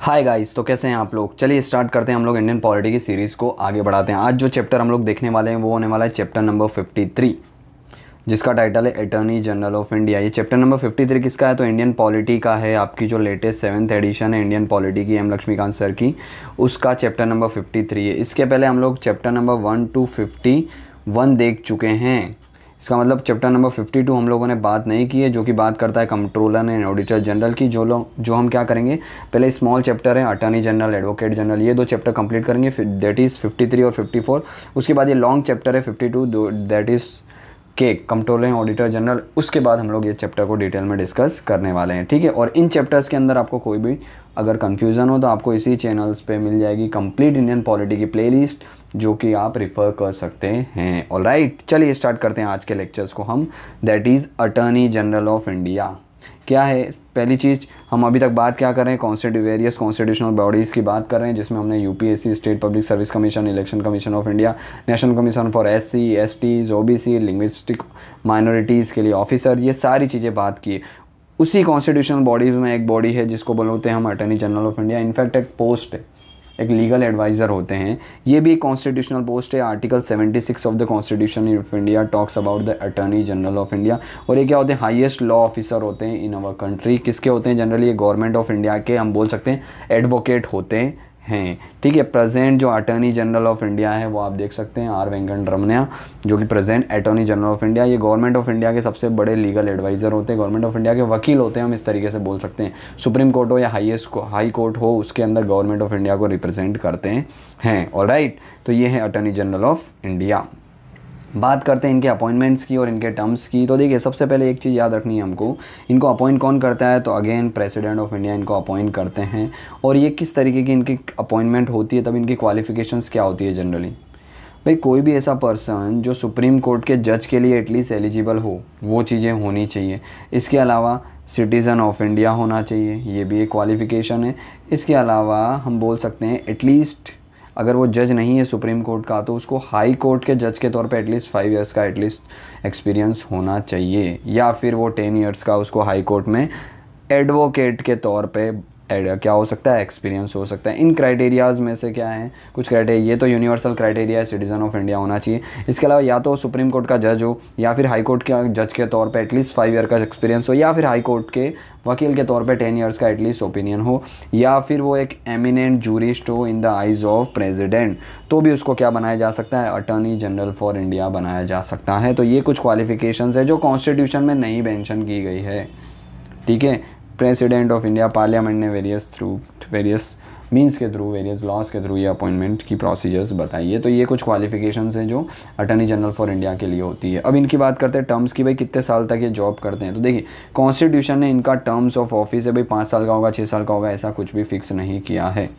Hi guys, तो कैसे हैं आप लोग। चलिए स्टार्ट करते हैं हम लोग इंडियन पॉलिटी की सीरीज़ को आगे बढ़ाते हैं। आज जो चैप्टर हम लोग देखने वाले हैं वो होने वाला है चैप्टर नंबर 53, जिसका टाइटल है अटॉर्नी जनरल ऑफ इंडिया। ये चैप्टर नंबर 53 किसका है तो इंडियन पॉलिटी का है। आपकी जो लेटेस्ट 7th एडिशन है इंडियन पॉलिटी की एम लक्ष्मीकांत सर की, उसका चैप्टर नंबर 53 है। इसके पहले हम लोग चैप्टर नंबर 1 to 51 देख चुके हैं। इसका मतलब चैप्टर नंबर 52 हम लोगों ने बात नहीं की है, जो कि बात करता है कंट्रोलर एंड ऑडिटर जनरल की। जो हम क्या करेंगे, पहले स्मॉल चैप्टर है अटॉर्नी जनरल, एडवोकेट जनरल, ये दो चैप्टर कंप्लीट करेंगे, फिर दैट इज़ 53 और 54। उसके बाद ये लॉन्ग चैप्टर है 52, दैट इज़ के कंट्रोलर एंड ऑडिटर जनरल। उसके बाद हम लोग ये चैप्टर को डिटेल में डिस्कस करने वाले हैं, ठीक है। और इन चैप्टर्स के अंदर आपको कोई भी अगर कन्फ्यूज़न हो तो आपको इसी चैनल्स पे मिल जाएगी कंप्लीट इंडियन पॉलिटी की प्लेलिस्ट, जो कि आप रिफ़र कर सकते हैं। ऑलराइट, चलिए स्टार्ट करते हैं आज के लेक्चर्स को हम। That is attorney general of India क्या है। पहली चीज़, हम अभी तक बात क्या कर रहे हैं, वेरियस कॉन्स्टिट्यूशनल बॉडीज़ की बात कर रहे हैं, जिसमें हमने UPSC, state public service commission, election commission of India, national commission for SC, STs, OBC, linguistic minorities के लिए ऑफिसर, ये सारी चीज़ें बात की। उसी कॉन्स्टिट्यूशनल बॉडीज़ में एक बॉडी है जिसको बोलते हैं हम attorney general of India. In fact एक पोस्ट है, एक लीगल एडवाइज़र होते हैं। ये भी एक कॉन्स्टिट्यूशनल पोस्ट है। Article 76 of the constitution of India talks about the attorney general of India. और ये क्या होते हैं, हाईएस्ट लॉ ऑफिसर होते हैं इन अवर कंट्री। किसके होते हैं जनरली, ये गवर्नमेंट ऑफ इंडिया के, हम बोल सकते हैं एडवोकेट होते हैं, ठीक है। प्रेजेंट जो अटॉर्नी जनरल ऑफ इंडिया है वो आप देख सकते हैं आर वेंकटरमणा, जो कि present attorney general of India. ये गवर्नमेंट ऑफ इंडिया के सबसे बड़े लीगल एडवाइज़र होते हैं, गवर्नमेंट ऑफ इंडिया के वकील होते हैं, हम इस तरीके से बोल सकते हैं। सुप्रीम कोर्ट हो या हाई कोर्ट हो, उसके अंदर गवर्नमेंट ऑफ इंडिया को रिप्रेजेंट करते हैं। ऑलराइट, तो ये है अटॉर्नी जनरल ऑफ इंडिया। बात करते हैं इनके अपॉइंटमेंट्स की और इनके टर्म्स की। तो देखिए, सबसे पहले एक चीज़ याद रखनी है हमको, इनको अपॉइंट कौन करता है तो अगेन प्रेसिडेंट ऑफ इंडिया इनको अपॉइंट करते हैं। और ये किस तरीके की इनकी अपॉइंटमेंट होती है, तब इनकी क्वालिफिकेशंस क्या होती है जनरली। भाई, कोई भी ऐसा पर्सन जो सुप्रीम कोर्ट के जज के लिए एटलीस्ट एलिजिबल हो, वो चीज़ें होनी चाहिए। इसके अलावा सिटीज़न ऑफ इंडिया होना चाहिए, ये भी एक क्वालिफ़िकेशन है। इसके अलावा हम बोल सकते हैं एटलीस्ट अगर वो जज नहीं है सुप्रीम कोर्ट का, तो उसको हाई कोर्ट के जज के तौर पे एटलीस्ट 5 इयर्स का एटलीस्ट एक्सपीरियंस होना चाहिए, या फिर वो 10 इयर्स का उसको हाई कोर्ट में एडवोकेट के तौर पे क्या हो सकता है, एक्सपीरियंस हो सकता है। इन क्राइटेरियाज़ में से क्या है, कुछ क्राइटेरिया, ये तो यूनिवर्सल क्राइटेरिया है, सिटीज़न ऑफ इंडिया होना चाहिए। इसके अलावा या तो सुप्रीम कोर्ट का जज हो, या फिर हाई कोर्ट के जज के तौर पे एटलीस्ट 5 ईयर का एक्सपीरियंस हो, या फिर हाई कोर्ट के वकील के तौर पे 10 इयर्स का एटलीस्ट ओपिनियन हो, या फिर वो एक एमिनेंट जूरिस्ट हो in the eyes of president, तो भी उसको क्या बनाया जा सकता है, अटॉर्नी जनरल फॉर इंडिया बनाया जा सकता है। तो ये कुछ क्वालिफिकेशंस है जो कॉन्स्टिट्यूशन में नहीं मेंशन की गई है, ठीक है। प्रेसिडेंट ऑफ इंडिया, पार्लियामेंट ने वेरियस मीन्स के थ्रू, वेरियस लॉज के थ्रू ये अपॉइंटमेंट की प्रोसीजर्स बताइए। तो ये कुछ क्वालिफिकेशंस हैं जो अटॉर्नी जनरल फॉर इंडिया के लिए होती है। अब इनकी बात करते हैं टर्म्स की, भाई कितने साल तक ये जॉब करते हैं। तो देखिए, कॉन्स्टिट्यूशन ने इनका टर्म्स ऑफ ऑफिस है भाई 5 साल का होगा, 6 साल का होगा, ऐसा कुछ भी फिक्स नहीं किया है।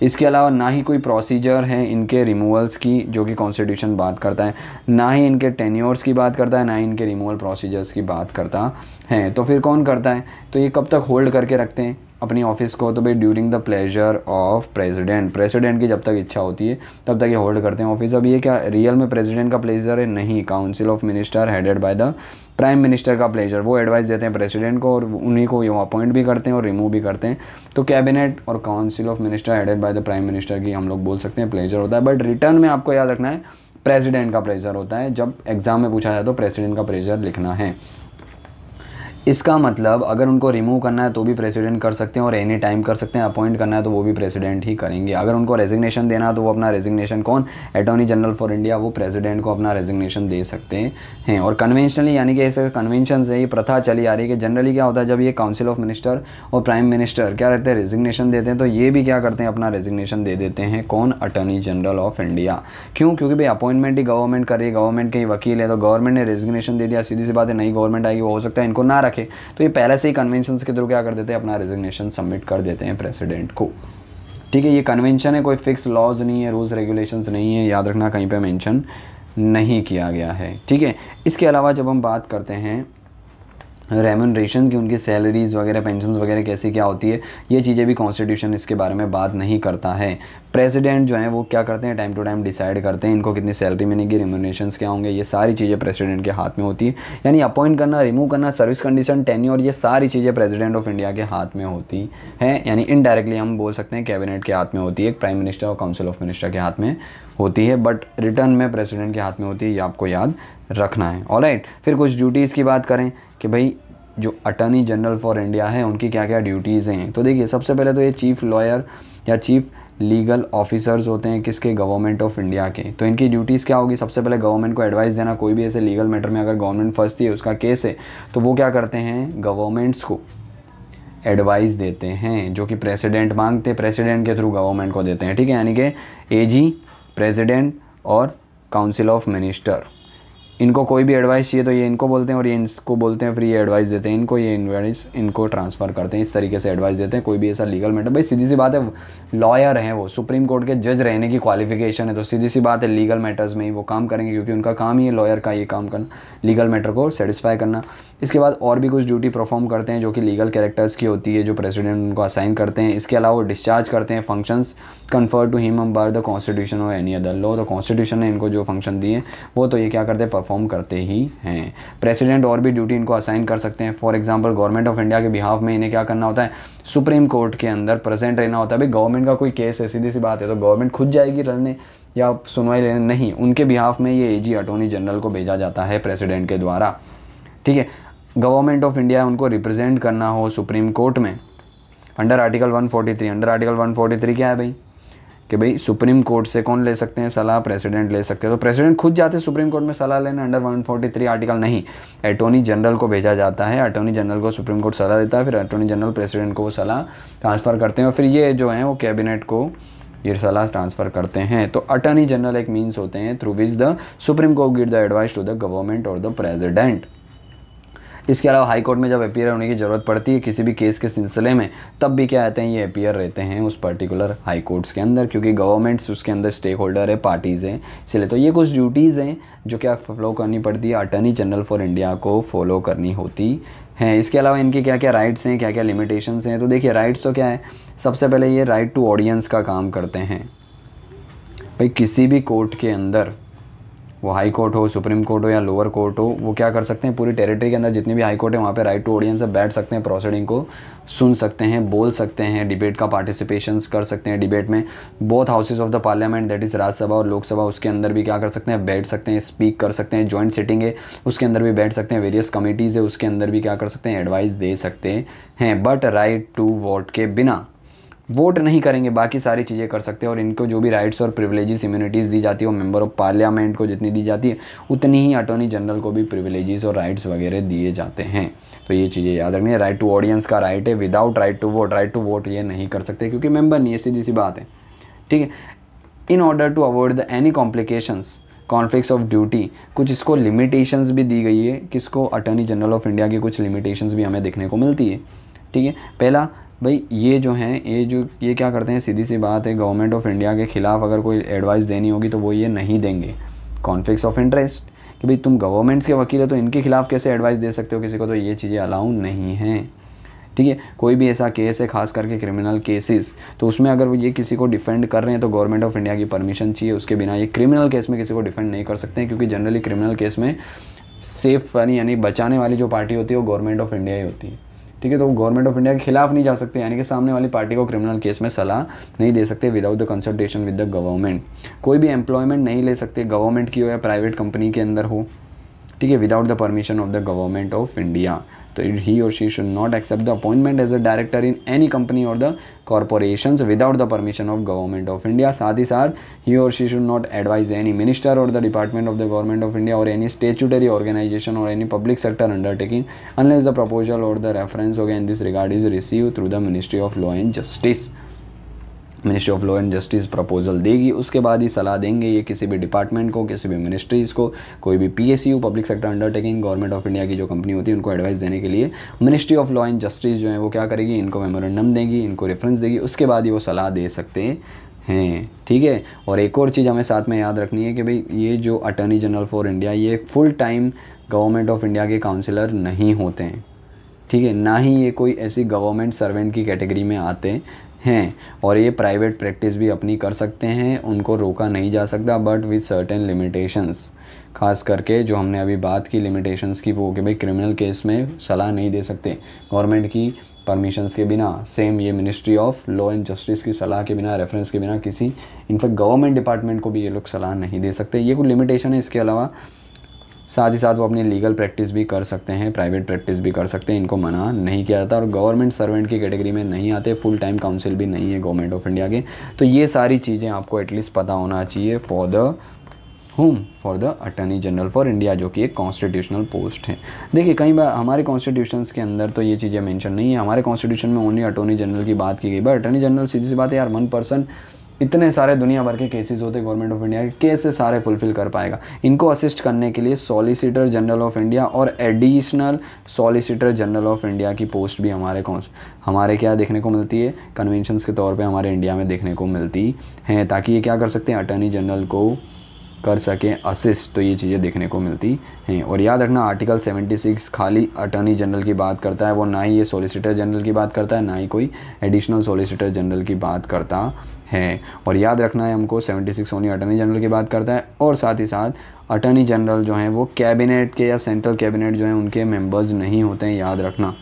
इसके अलावा ना ही कोई प्रोसीजर है इनके रिमूवल्स की, जो कि कॉन्स्टिट्यूशन बात करता है, ना ही इनके टेन्योर्स की बात करता है, ना ही इनके रिमूवल प्रोसीजर्स की बात करता है। तो फिर कौन करता है, तो ये कब तक होल्ड करके रखते हैं अपनी ऑफिस को, तो भाई during the pleasure of president की जब तक इच्छा होती है तब तक ये होल्ड करते हैं ऑफिस। अब ये क्या रियल में प्रेसिडेंट का प्लेजर है, नहीं, council of minister headed by the prime minister का प्लेजर, वो एडवाइस देते हैं प्रेसिडेंट को और उन्हीं को ये अपॉइंट भी करते हैं और रिमूव भी करते हैं। तो कैबिनेट और council of minister headed by the prime minister की हम लोग बोल सकते हैं प्लेजर होता है। बट रिटर्न में आपको याद रखना है प्रेसिडेंट का प्लेजर होता है। जब एग्जाम में पूछा जाए तो प्रेसिडेंट का प्लेजर लिखना है। इसका मतलब अगर उनको रिमूव करना है तो भी प्रेसिडेंट कर सकते हैं और एनी टाइम कर सकते हैं, अपॉइंट करना है तो वो भी प्रेसिडेंट ही करेंगे। अगर उनको रेजिग्नेशन देना है तो वो अपना रेजिग्नेशन कौन, अटॉर्नी जनरल फॉर इंडिया, वो प्रेसिडेंट को अपना रेजिग्नेशन दे सकते हैं। और कन्वेंशनली, यानी कि ऐसे कन्वेंशन से ये प्रथा चली आ रही है कि जनरली क्या होता है, जब ये काउंसिल ऑफ मिनिस्टर और प्राइम मिनिस्टर क्या रहते हैं, रेजिग्नेशन देते हैं, तो ये भी क्या करते हैं, अपना रेजिग्नेशन दे देते हैं। कौन, अटॉर्नी जनरल ऑफ इंडिया। क्यों, क्योंकि भाई अपॉइंटमेंट ही गवर्नमेंट कर रही है, गवर्नमेंट के ही वकील है, तो गवर्नमेंट ने रेजिग्नेशन दे दिया, सीधी सी बात है, नई गवर्नमेंट आएगी, वो हो सकता है इनको ना रखे, तो ये पहले से ही कन्वेंशन के थ्रू क्या कर देते हैं, अपना रेजिग्नेशन सबमिट कर देते हैं प्रेसिडेंट को, ठीक है। ये कन्वेंशन है, कोई फिक्स लॉज नहीं है, रूल्स रेगुलेशंस नहीं है, याद रखना कहीं पे मेंशन नहीं किया गया है, ठीक है। इसके अलावा जब हम बात करते हैं रेम्यूनरेशन की, उनकी सैलरीज वगैरह, पेंशन्स वगैरह कैसी क्या होती है, ये चीज़ें भी कॉन्स्टिट्यूशन इसके बारे में बात नहीं करता है। प्रेसिडेंट जो है वो क्या करते हैं, टाइम टू टाइम डिसाइड करते हैं इनको कितनी सैलरी मिलेगी, रेम्यूनरेशंस क्या होंगे, ये सारी चीज़ें प्रेसिडेंट के हाथ में होती है। यानी अपॉइंट करना, रिमूव करना, सर्विस कंडीशन, टेन्योर, ये सारी चीज़ें प्रेसिडेंट ऑफ इंडिया के हाथ में होती हैं। यानी इनडायरेक्टली हम बोल सकते हैं कैबिनेट के हाथ में होती है, प्राइम मिनिस्टर और काउंसिल ऑफ मिनिस्टर के हाथ में होती है, बट रिटर्न में प्रेसिडेंट के हाथ में होती है, ये आपको याद रखना है। ऑलराइट, फिर कुछ ड्यूटीज़ की बात करें कि भाई जो अटॉर्नी जनरल फॉर इंडिया है उनकी क्या क्या ड्यूटीज़ हैं। तो देखिए सबसे पहले तो ये चीफ लॉयर या चीफ लीगल ऑफिसर्स होते हैं किसके, गवर्नमेंट ऑफ इंडिया के। तो इनकी ड्यूटीज़ क्या होगी, सबसे पहले गवर्नमेंट को एडवाइस देना, कोई भी ऐसे लीगल मैटर में अगर गवर्नमेंट फंसती है, उसका केस है, तो वो क्या करते हैं, गवर्नमेंट्स को एडवाइस देते हैं, जो कि प्रेसिडेंट मांगते हैं, प्रेसिडेंट के थ्रू गवर्नमेंट को देते हैं। ठीक है, यानी कि एजी, प्रेसिडेंट और काउंसिल ऑफ मिनिस्टर, इनको कोई भी एडवाइस चाहिए तो ये इनको बोलते हैं और ये इनको बोलते हैं, फिर ये एडवाइस देते हैं इनको, ये एडवाइस इनको ट्रांसफ़र करते हैं, इस तरीके से एडवाइस देते हैं। कोई भी ऐसा लीगल मैटर, भाई सीधी सी बात है, लॉयर हैं वो, सुप्रीम कोर्ट के जज रहने की क्वालिफिकेशन है, तो सीधी सी बात है लीगल मैटर्स में ही वो काम करेंगे, क्योंकि उनका काम ही है लॉयर का ये काम करना, लीगल मैटर को सेटिस्फाई करना। इसके बाद और भी कुछ ड्यूटी परफॉर्म करते हैं जो कि लीगल कैरेक्टर्स की होती है, जो प्रेसिडेंट उनको असाइन करते हैं। इसके अलावा वो डिस्चार्ज करते हैं functions conferred to him by the constitution और एनी अदर लॉ। तो कॉन्स्टिट्यूशन ने इनको जो फंक्शन दिए वो तो ये क्या करते हैं, परफॉर्म करते ही हैं। प्रेसिडेंट और भी ड्यूटी इनको असाइन कर सकते हैं। For example government of India के बिहाफ में इन्हें क्या करना होता है, सुप्रीम कोर्ट के अंदर प्रेजेंट रहना होता है। भाई गवर्नमेंट का कोई केस है, सीधी सी बात है, तो गवर्नमेंट खुद जाएगी लड़ने या सुनवाई लेने, नहीं, उनके बिहाफ में ये एजी अटॉर्नी जनरल को भेजा जाता है प्रेसिडेंट के द्वारा। ठीक है, गवर्नमेंट ऑफ इंडिया उनको रिप्रेजेंट करना हो सुप्रीम कोर्ट में अंडर आर्टिकल 143। अंडर आर्टिकल 143 क्या है भाई, कि भाई सुप्रीम कोर्ट से कौन ले सकते हैं सलाह, प्रेसिडेंट ले सकते हैं। तो प्रेसिडेंट खुद जाते सुप्रीम कोर्ट में सलाह लेने, अंडर 143 आर्टिकल नहीं, अटॉर्नी जनरल को भेजा जाता है। अटॉर्नी जनरल को सुप्रीम कोर्ट सलाह देता है, फिर अटॉर्नी जनरल प्रेसिडेंट को वो सलाह ट्रांसफ़र करते हैं और फिर ये जो है वो कैबिनेट को ये सलाह ट्रांसफ़र करते हैं। तो अटॉर्नी जनरल एक मीन्स होते हैं through which the supreme court give the advice to the government और द प्रेसिडेंट। इसके अलावा हाई कोर्ट में जब अपीयर होने की ज़रूरत पड़ती है किसी भी केस के सिलसिले में, तब भी क्या कहते हैं, ये अपीयर रहते हैं उस पर्टिकुलर हाई कोर्ट्स के अंदर, क्योंकि गवर्नमेंट्स उसके अंदर स्टेक होल्डर है, पार्टीज़ हैं, इसलिए। तो ये कुछ ड्यूटीज़ हैं जो क्या फॉलो करनी पड़ती है, अटॉर्नी जनरल फॉर इंडिया को फॉलो करनी होती हैं। इसके अलावा इनके क्या क्या राइट्स हैं, क्या क्या लिमिटेशंस हैं। तो देखिए राइट्स तो क्या है, सबसे पहले ये राइट टू ऑडियंस का काम करते हैं। भाई किसी भी कोर्ट के अंदर, वो हाई कोर्ट हो, सुप्रीम कोर्ट हो या लोअर कोर्ट हो, वो क्या कर सकते हैं, पूरी टेरिटरी के अंदर जितनी भी हाई कोर्ट है वहाँ पे राइट टू ऑडियंस से बैठ सकते हैं, प्रोसीडिंग को सुन सकते हैं, बोल सकते हैं, डिबेट का पार्टिसिपेशंस कर सकते हैं। डिबेट में both houses of the parliament, that is Rajya Sabha और लोकसभा, उसके अंदर भी क्या कर सकते हैं, बैठ सकते हैं, स्पीक कर सकते हैं। जॉइंट सिटिंग है उसके अंदर भी बैठ सकते हैं। वेरियस कमिटीज़ है उसके अंदर भी क्या कर सकते हैं, एडवाइस दे सकते हैं। बट राइट टू वोट के बिना, वोट नहीं करेंगे, बाकी सारी चीज़ें कर सकते हैं। और इनको जो भी राइट्स और प्रिविलेजेस इम्यूनिटीज़ दी जाती है वो मेंबर ऑफ पार्लियामेंट को जितनी दी जाती है उतनी ही अटॉर्नी जनरल को भी प्रिविलेजेस और राइट्स वगैरह दिए जाते हैं। तो ये चीज़ें याद रखनी है। राइट टू ऑडियंस का राइट है, विदाउट राइट टू वोट ये नहीं कर सकते क्योंकि मेंबर नहीं है, सीधी सी बात है। ठीक है, in order to avoid the any complications conflicts of duty, कुछ इसको लिमिटेशंस भी दी गई है। किसको, अटॉर्नी जनरल ऑफ इंडिया की कुछ लिमिटेशंस भी हमें देखने को मिलती है। ठीक है, पहला भाई ये जो हैं ये क्या करते हैं, सीधी सी बात है, गवर्नमेंट ऑफ इंडिया के खिलाफ अगर कोई एडवाइस देनी होगी तो वो ये नहीं देंगे। कॉन्फ्लिक्ट्स ऑफ इंटरेस्ट, कि भाई तुम गवर्नमेंट्स के वकील हो तो इनके खिलाफ कैसे एडवाइस दे सकते हो किसी को, तो ये चीज़ें अलाउ नहीं हैं। ठीक है, कोई भी ऐसा केस है खास करके क्रिमिनल केसेस, तो उसमें अगर वो ये किसी को डिफेंड कर रहे हैं तो गवर्नमेंट ऑफ इंडिया की परमिशन चाहिए, उसके बिना ये क्रिमिनल केस में किसी को डिफेंड नहीं कर सकते हैं, क्योंकि जनरली क्रिमिनल केस में सेफ यानी बचाने वाली जो पार्टी होती है वो गवर्नमेंट ऑफ इंडिया ही होती है। ठीक है, तो वो गवर्नमेंट ऑफ इंडिया के खिलाफ नहीं जा सकते, यानी कि सामने वाली पार्टी को क्रिमिनल केस में सलाह नहीं दे सकते without the consultation with the government. कोई भी एम्प्लॉयमेंट नहीं ले सकते, गवर्नमेंट की हो या प्राइवेट कंपनी के अंदर हो, ठीक है, without the permission of the government of India. तो ही और she should not accept the appointment as a director in any company और the corporations without the permission of government of India. साथ ही साथ ही और she should not advise any minister और the department of the government of India और any statutory organisation और any public sector undertaking unless the proposal और the reference हो गया in this regard is receive through the ministry of law and justice. Ministry of law and justice proposal देगी, उसके बाद ही सलाह देंगे ये किसी भी डिपार्टमेंट को, किसी भी मिनिस्ट्रीज़ को, कोई भी PSU public sector undertaking government of India की जो कंपनी होती है उनको एडवाइस देने के लिए ministry of law and justice जो है वो क्या करेगी, इनको मेमोरेंडम देगी, इनको रेफरेंस देगी, उसके बाद ही वो सलाह दे सकते हैं। ठीक है, और एक और चीज़ हमें साथ में याद रखनी है कि भाई ये जो अटॉर्नी जनरल फॉर इंडिया ये full time government of India के काउंसिलर नहीं होते हैं। ठीक है, ना ही ये कोई ऐसी गवर्नमेंट सर्वेंट की कैटेगरी में आते हैं, और ये प्राइवेट प्रैक्टिस भी अपनी कर सकते हैं, उनको रोका नहीं जा सकता, बट विथ सर्टेन लिमिटेशंस। खास करके जो हमने अभी बात की लिमिटेशंस की, वो कि भाई क्रिमिनल केस में सलाह नहीं दे सकते गवर्नमेंट की परमिशंस के बिना। सेम ये ministry of law and justice की सलाह के बिना, रेफरेंस के बिना किसी इनफैक्ट गवर्नमेंट डिपार्टमेंट को भी ये लोग सलाह नहीं दे सकते। ये कोई लिमिटेशन है। इसके अलावा साथ ही साथ वो अपनी लीगल प्रैक्टिस भी कर सकते हैं, प्राइवेट प्रैक्टिस भी कर सकते हैं, इनको मना नहीं किया जाता, और गवर्नमेंट सर्वेंट की कैटेगरी में नहीं आते, फुल टाइम काउंसिल भी नहीं है गवर्नमेंट ऑफ इंडिया के। तो ये सारी चीज़ें आपको एटलीस्ट पता होना चाहिए for the attorney general for India, जो कि एक कॉन्स्टिट्यूशनल पोस्ट है। देखिए कई बार हमारे कॉन्स्टिट्यूशंस के अंदर तो ये चीज़ें मेंशन नहीं है, हमारे कॉन्स्टिट्यूशन में ओनली अटॉर्नी जनरल की बात की गई। बट अटर्नी जनरल सीधी सी बात है यार, 1%, इतने सारे दुनिया भर के केसेस होते गवर्नमेंट ऑफ इंडिया के, कैसे सारे फुलफिल कर पाएगा। इनको असिस्ट करने के लिए सॉलिसिटर जनरल ऑफ इंडिया और additional solicitor general of India की पोस्ट भी हमारे क्या देखने को मिलती है, कन्वेंशंस के तौर पे हमारे इंडिया में देखने को मिलती हैं, ताकि ये क्या कर सकते हैं, अटर्नी जनरल को कर सकें असिस्ट। तो ये चीज़ें देखने को मिलती हैं। और याद रखना आर्टिकल 76 खाली अटर्नी जनरल की बात करता है, वो ना ही ये सॉलिसिटर जनरल की बात करता है, ना ही कोई एडिशनल सॉलिसिटर जनरल की बात करता है। और याद रखना है हमको 76 ओनली अटर्नी जनरल की बात करता है, और साथ ही साथ अटर्नी जनरल जो हैं वो कैबिनेट के या सेंट्रल कैबिनेट जो हैं उनके मेंबर्स नहीं होते हैं, याद रखना।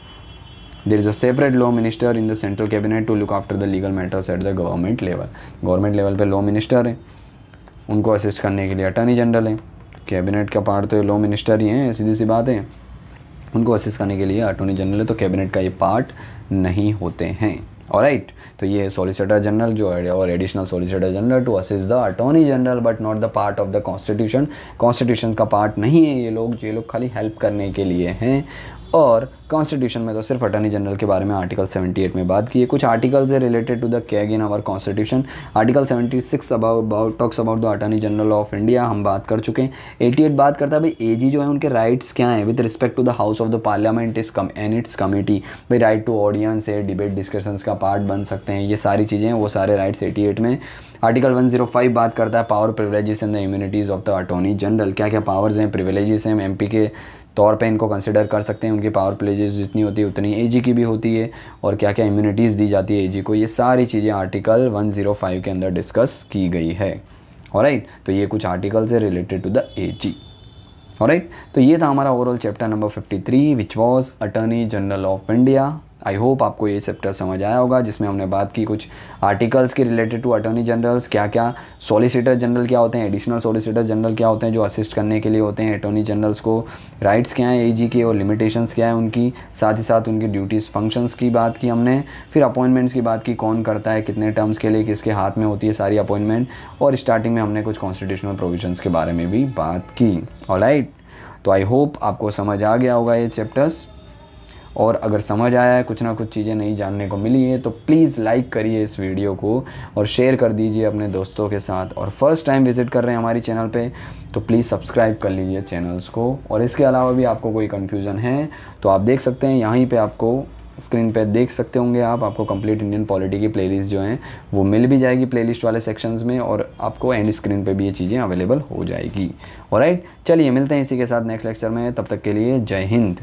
There is a separate law minister in the central cabinet to look after the legal matters at the government level. Government level पे लॉ मिनिस्टर है, उनको असिस्ट करने के लिए अटर्नी जनरल है। कैबिनेट का पार्ट तो लॉ मिनिस्टर ही हैं, सीधी सी बात है, उनको असिस्ट करने के लिए अटॉर्नी जनरल है, तो कैबिनेट का ये पार्ट नहीं होते हैं। ऑलराइट, तो ये सॉलिसिटर जनरल जो है और additional solicitor general to assist the attorney general but not the part of the constitution. Constitution का पार्ट नहीं है ये लोग खाली हेल्प करने के लिए हैं। और कॉन्स्टिट्यूशन में तो सिर्फ अटॉर्नी जनरल के बारे में आर्टिकल 78 में बात की है। कुछ आर्टिकल्स है related to the CAG in our constitution. Article 76 talks about the attorney general of India, हम बात कर चुके हैं। 88 बात करता है भाई एजी जो है उनके राइट्स क्या हैं with respect to the house of the parliament and its committee. भाई राइट टू ऑडियंस है, डिबेट डिस्कशंस का पार्ट बन सकते हैं, ये सारी चीज़ें हैं, वो सारे राइट्स 88 में। आर्टिकल 105 बात करता है power privileges and the immunities of the attorney general. क्या क्या पावर्स हैं, प्रिविलेजेस हैं, एमपी के तौर पे इनको कंसिडर कर सकते हैं, उनकी पावर प्रिविलेजेस जितनी होती है उतनी एजी की भी होती है, और क्या क्या इम्यूनिटीज़ दी जाती है एजी को, ये सारी चीज़ें आर्टिकल 105 के अंदर डिस्कस की गई है। ऑलराइट, तो ये कुछ आर्टिकल्स है related to the AG. Alright, तो ये था हमारा overall chapter number 53 which was attorney general of India. I hope आपको ये चैप्टर समझ आया होगा, जिसमें हमने बात की कुछ आर्टिकल्स के रिलेटेड टू अटॉर्नी जनरल्स, क्या क्या सॉलिसिटर जनरल क्या होते हैं, एडिशनल सॉलिसिटर जनरल क्या होते हैं जो असिस्ट करने के लिए होते हैं अटॉर्नी जनरल्स को, राइट्स क्या हैं एजी के और लिमिटेशंस क्या है उनकी, साथ ही साथ उनकी ड्यूटीज़ फंक्शंस की बात की हमने, फिर अपॉइंटमेंट्स की बात की, कौन करता है, कितने टर्म्स के लिए, किसके हाथ में होती है सारी अपॉइंटमेंट, और स्टार्टिंग में हमने कुछ कॉन्स्टिट्यूशनल प्रोविजंस के बारे में भी बात की। ऑलराइट, तो आई होप आपको समझ आ गया होगा ये चैप्टर्स, और अगर समझ आया है, कुछ ना कुछ चीज़ें नहीं जानने को मिली है, तो प्लीज़ लाइक करिए इस वीडियो को और शेयर कर दीजिए अपने दोस्तों के साथ। और फर्स्ट टाइम विज़िट कर रहे हैं हमारी चैनल पे तो प्लीज़ सब्सक्राइब कर लीजिए चैनल्स को। और इसके अलावा भी आपको कोई कन्फ्यूज़न है तो आप देख सकते हैं, यहीं पे आपको स्क्रीन पे देख सकते होंगे आपको कंप्लीट इंडियन पॉलिटी की प्लेलिस्ट जो हैं वो मिल भी जाएगी प्लेलिस्ट वाले सेक्शंस में, और आपको एंड स्क्रीन पे भी ये चीज़ें अवेलेबल हो जाएगी। ऑलराइट, चलिए मिलते हैं इसी के साथ नेक्स्ट लेक्चर में, तब तक के लिए जय हिंद।